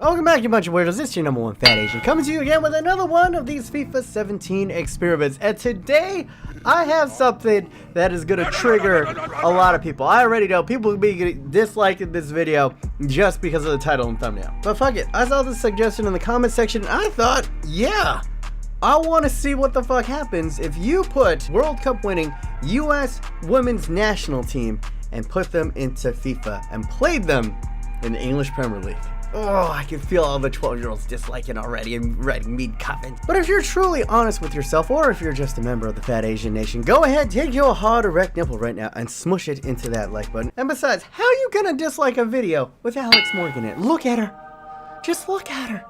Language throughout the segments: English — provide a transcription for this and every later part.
Welcome back, you bunch of weirdos. It's your number one fat Asian coming to you again with another one of these FIFA 17 experiments. And today, I have something that is going to trigger a lot of people. I already know people will be disliking this video just because of the title and thumbnail. But fuck it. I saw this suggestion in the comment section and I thought, yeah, I want to see what the fuck happens if you put World Cup winning US women's national team and put them into FIFA and played them in the English Premier League. Oh, I can feel all the 12-year-olds disliking already and writing mean comments. But if you're truly honest with yourself, or if you're just a member of the Fat Asian Nation, go ahead, take your hard erect nipple right now and smush it into that like button. And besides, how are you gonna dislike a video with Alex Morgan in it? Look at her. Just look at her.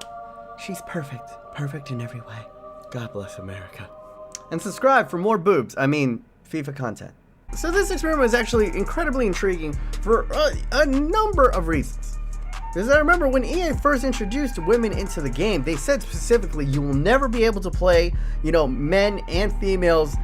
She's perfect. Perfect in every way. God bless America. And subscribe for more boobs. I mean, FIFA content. So this experiment is actually incredibly intriguing for a number of reasons. Because I remember when EA first introduced women into the game, they said specifically you will never be able to play, men and females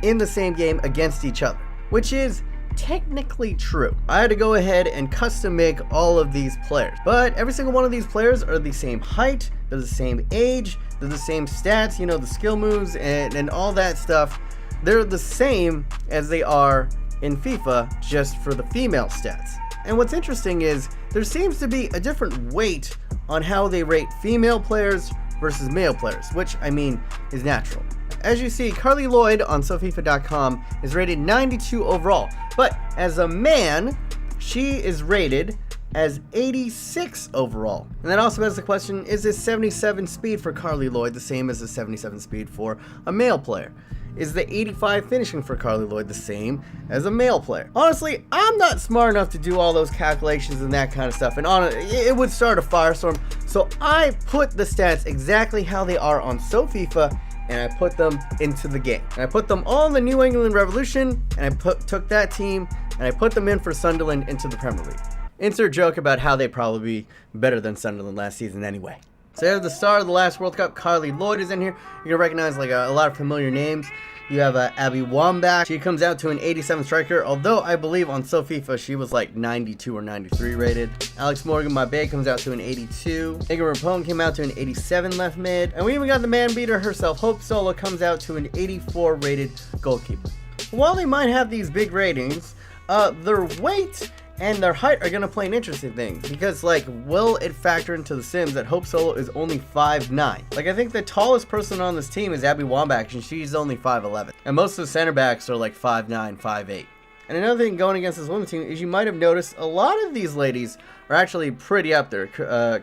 in the same game against each other, which is technically true. I had to go ahead and custom make all of these players, but every single one of these players are the same height, they're the same age, they're the same stats, the skill moves and all that stuff. They're the same as they are in FIFA, just for the female stats. And what's interesting is there seems to be a different weight on how they rate female players versus male players, which I mean is natural. As you see, Carly Lloyd on SoFIFA.com is rated 92 overall, but as a man, she is rated as 86 overall. And that also begs the question, is this 77 speed for Carly Lloyd the same as the 77 speed for a male player? Is the 85 finishing for Carly Lloyd the same as a male player? Honestly, I'm not smart enough to do all those calculations and that kind of stuff, and it would start a firestorm. So I put the stats exactly how they are on SoFIFA, and I put them into the game. And I put them all in the New England Revolution, and I took that team, and I put them in for Sunderland into the Premier League. Insert joke about how they'd probably be better than Sunderland last season anyway. So there's the star of the last World Cup, Carly Lloyd, is in here. You're gonna recognize a lot of familiar names. You have Abby Wambach. She comes out to an 87 striker, although I believe on SoFIFA she was like 92 or 93 rated. Alex Morgan, my bae, comes out to an 82. Megan Rapone came out to an 87 left mid. And we even got the man beater herself, Hope Solo, comes out to an 84 rated goalkeeper. While they might have these big ratings, their weight and their height are going to play an interesting thing, because will it factor into the Sims that Hope Solo is only 5'9"? I think the tallest person on this team is Abby Wambach, and she's only 5'11", and most of the center backs are 5'9", 5'8". And another thing going against this women's team is you might have noticed a lot of these ladies are actually pretty up there.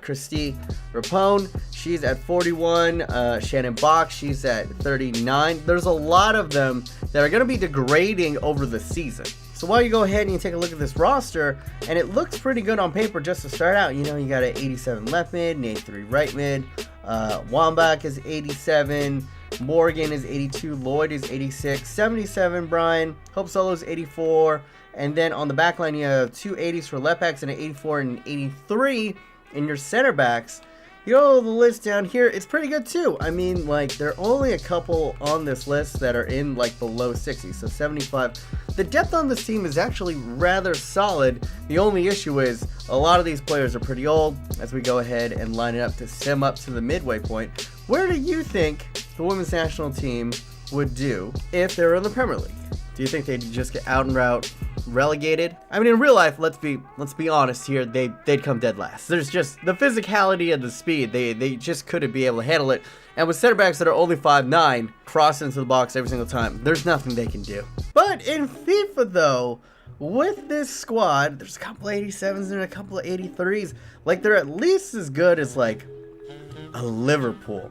Christy Rapone, she's at 41. Shannon Bach, she's at 39. There's a lot of them that are going to be degrading over the season. So while you go ahead and you take a look at this roster, and it looks pretty good on paper just to start out, you got an 87 left mid, an 83 right mid, Wambach is 87, Morgan is 82, Lloyd is 86, 77 Brian, Hope Solo is 84, and then on the back line you have two 80s for left backs and an 84 and an 83 in your center backs. The list down here, it's pretty good too. I mean, there are only a couple on this list that are in below 60, so 75. The depth on this team is actually rather solid. The only issue is a lot of these players are pretty old. As we go ahead and line it up to sim up to the midway point, where do you think the women's national team would do if they were in the Premier League? Do you think they'd just get out and out relegated? I mean, in real life, let's be honest here, they'd come dead last. There's just the physicality and the speed. They just couldn't be able to handle it. And with center backs that are only 5'9", cross into the box every single time, there's nothing they can do. But in FIFA though, with this squad, there's a couple of 87s and a couple of 83s. They're at least as good as a Liverpool.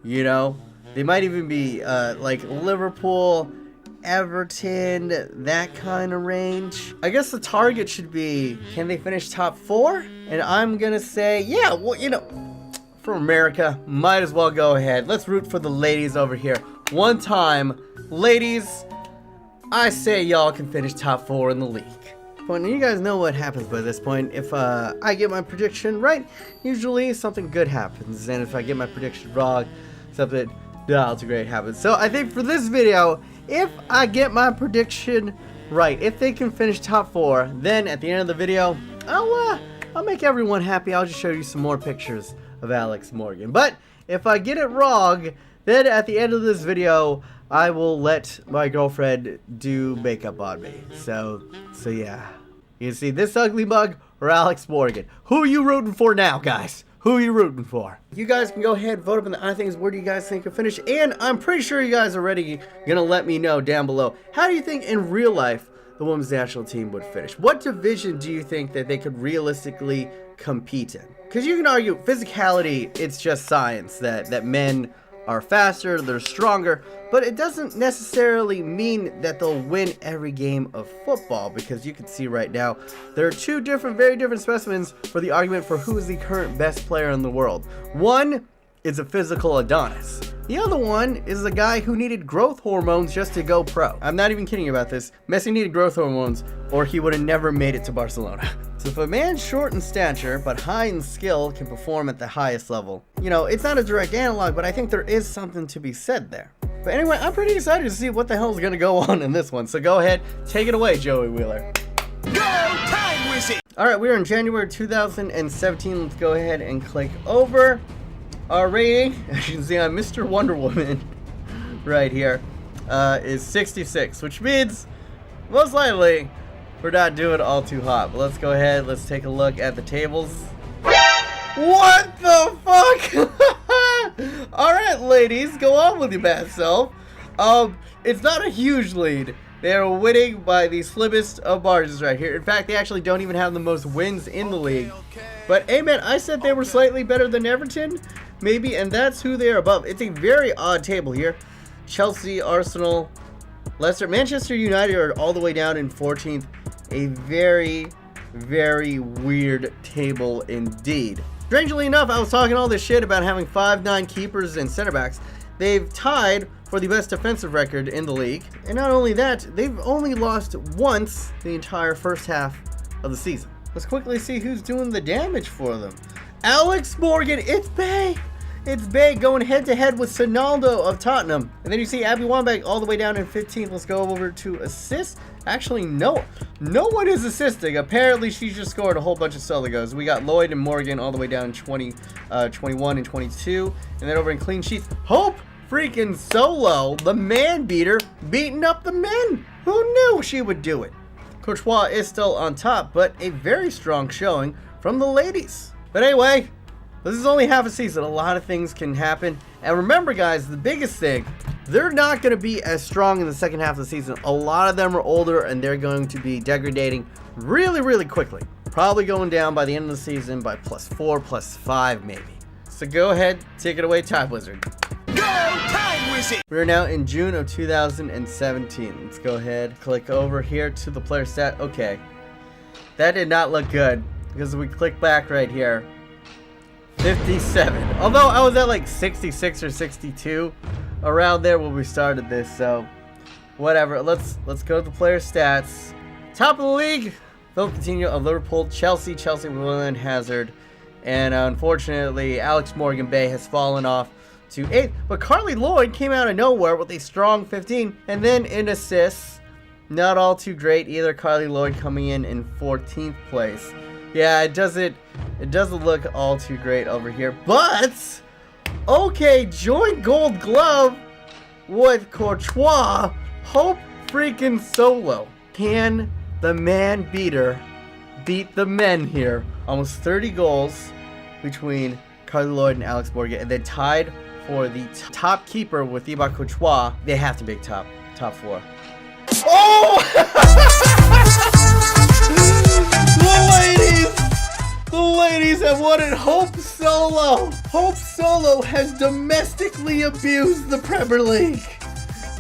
They might even be Liverpool, Everton, that kind of range. I guess the target should be, can they finish top 4? And I'm gonna say, yeah, well, for America, might as well go ahead. Let's root for the ladies over here. One time, ladies, I say y'all can finish top 4 in the league. And you guys know what happens by this point. If I get my prediction right, usually something good happens. And if I get my prediction wrong, something not so great happens. So I think for this video, if I get my prediction right, if they can finish top 4, then at the end of the video, I'll I'll make everyone happy. I'll just show you some more pictures of Alex Morgan. But if I get it wrong, then at the end of this video, I will let my girlfriend do makeup on me. So yeah. You can see this ugly mug or Alex Morgan. Who are you rooting for now, guys? Who are you rooting for? You guys can go ahead and vote up in the I Things. Where do you guys think you'll finish? And I'm pretty sure you guys are already gonna let me know down below. How do you think in real life the women's national team would finish? What division do you think that they could realistically compete in? Because you can argue physicality, it's just science that men are faster, they're stronger, but it doesn't necessarily mean that they'll win every game of football, because you can see right now there are two very different specimens for the argument for who is the current best player in the world. One is a physical Adonis. The other one is a guy who needed growth hormones just to go pro. I'm not even kidding about this. Messi needed growth hormones or he would have never made it to Barcelona. So if a man short in stature but high in skill can perform at the highest level, you know, it's not a direct analog, but I think there is something to be said there. But anyway, I'm pretty excited to see what the hell is going to go on in this one. So go ahead, take it away, Joey Wheeler. Go time wizard! Alright, we're in January 2017. Let's go ahead and click over. Our rating, as you can see on Mr. Wonder Woman right here, is 66, which means most likely we're not doing all too hot. But let's go ahead, let's take a look at the tables. What the fuck? Alright, ladies, go on with your bad self. It's not a huge lead. They are winning by the slimmest of margins right here. In fact, they actually don't even have the most wins in the league. But hey man, I said they were slightly better than Everton, maybe, and that's who they are above. It's a very odd table here. Chelsea, Arsenal, Leicester, Manchester United are all the way down in 14th. A very, very weird table indeed. Strangely enough, I was talking all this shit about having 5'9" keepers and center backs. They've tied for the best defensive record in the league. And not only that, they've only lost once the entire first half of the season. Let's quickly see who's doing the damage for them. Alex Morgan, it's Bay! It's Bay going head-to-head with Sonaldo of Tottenham. And then you see Abby Wambach all the way down in 15th. Let's go over to assists. Actually, no one is assisting. Apparently, she's just scored a whole bunch of solo goals. We got Lloyd and Morgan all the way down in 21 and 22. And then over in clean sheets, Hope freaking Solo, the man beater, beating up the men. Who knew she would do it? Courtois is still on top, but a very strong showing from the ladies. But anyway, this is only half a season. A lot of things can happen. And remember, guys, the biggest thing, they're not going to be as strong in the second half of the season. A lot of them are older, and they're going to be degrading really, really quickly. Probably going down by the end of the season by +4, +5, maybe. So go ahead, take it away, Time Wizard. Go time wizard! We're now in June of 2017. Let's go ahead, click over here to the player stat. Okay, that did not look good, because we click back right here, 57. Although I was at like 66 or 62 around there when we started this, so whatever. Let's go to the player stats. Top of the league, Phil Coutinho of Liverpool, Chelsea, Willian Hazard, and unfortunately Alex Morgan Bay has fallen off to 8th. But Carly Lloyd came out of nowhere with a strong 15, and then in assists, not all too great either. Carly Lloyd coming in 14th place. Yeah, it doesn't look all too great over here. But okay, joint gold glove with Courtois. Hope freaking Solo. Can the man beater beat the men here? Almost 30 goals between Carly Lloyd and Alex Morgan, and then tied for the top keeper with Thibaut Courtois. They have to make top 4. The ladies have won it. Hope Solo. Hope Solo has domestically abused the Premier League.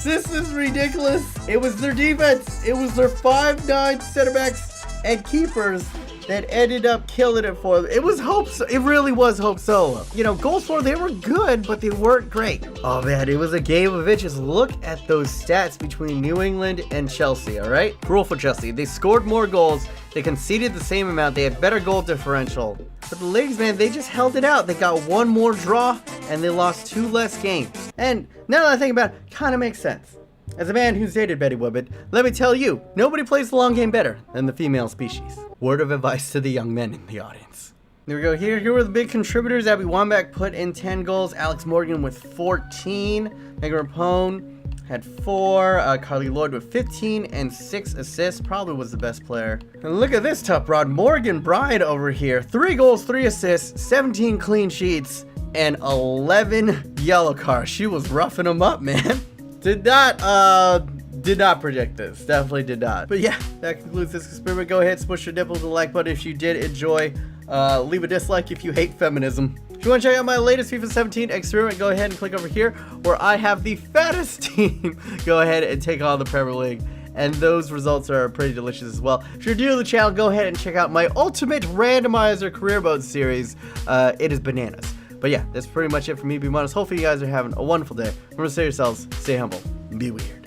This is ridiculous. It was their defense. It was their 5'9" center backs and keepers that ended up killing it for them. It was Hope. It really was Hope Solo. You know, goals for, they were good, but they weren't great. Oh man, it was a game of inches. Look at those stats between New England and Chelsea. All right, rule for Chelsea. They scored more goals. They conceded the same amount. They had better goal differential. But the ladies, man, they just held it out. They got one more draw, and they lost 2 less games. And now that I think about it, kind of makes sense. As a man who's dated Betty Whibbit, let me tell you, nobody plays the long game better than the female species. Word of advice to the young men in the audience. There we go. Here were the big contributors. Abby Wambach put in 10 goals. Alex Morgan with 14. Megan Rapone had 4. Carly Lloyd with 15 and 6 assists. Probably was the best player. And look at this tough broad. Morgan Bryant over here. 3 goals, 3 assists, 17 clean sheets, and 11 yellow cards. She was roughing them up, man. Did not predict this. Definitely did not. But yeah, that concludes this experiment. Go ahead, smush your nipple with the like button if you did enjoy. Leave a dislike if you hate feminism. If you want to check out my latest FIFA 17 experiment, go ahead and click over here where I have the fattest team. Go ahead and take on the Premier League. And those results are pretty delicious as well. If you're new to the channel, go ahead and check out my Ultimate Randomizer Career Mode series. It is bananas. But yeah, that's pretty much it for me, Be Honest. Hopefully you guys are having a wonderful day. Remember to stay yourselves, stay humble, and be weird.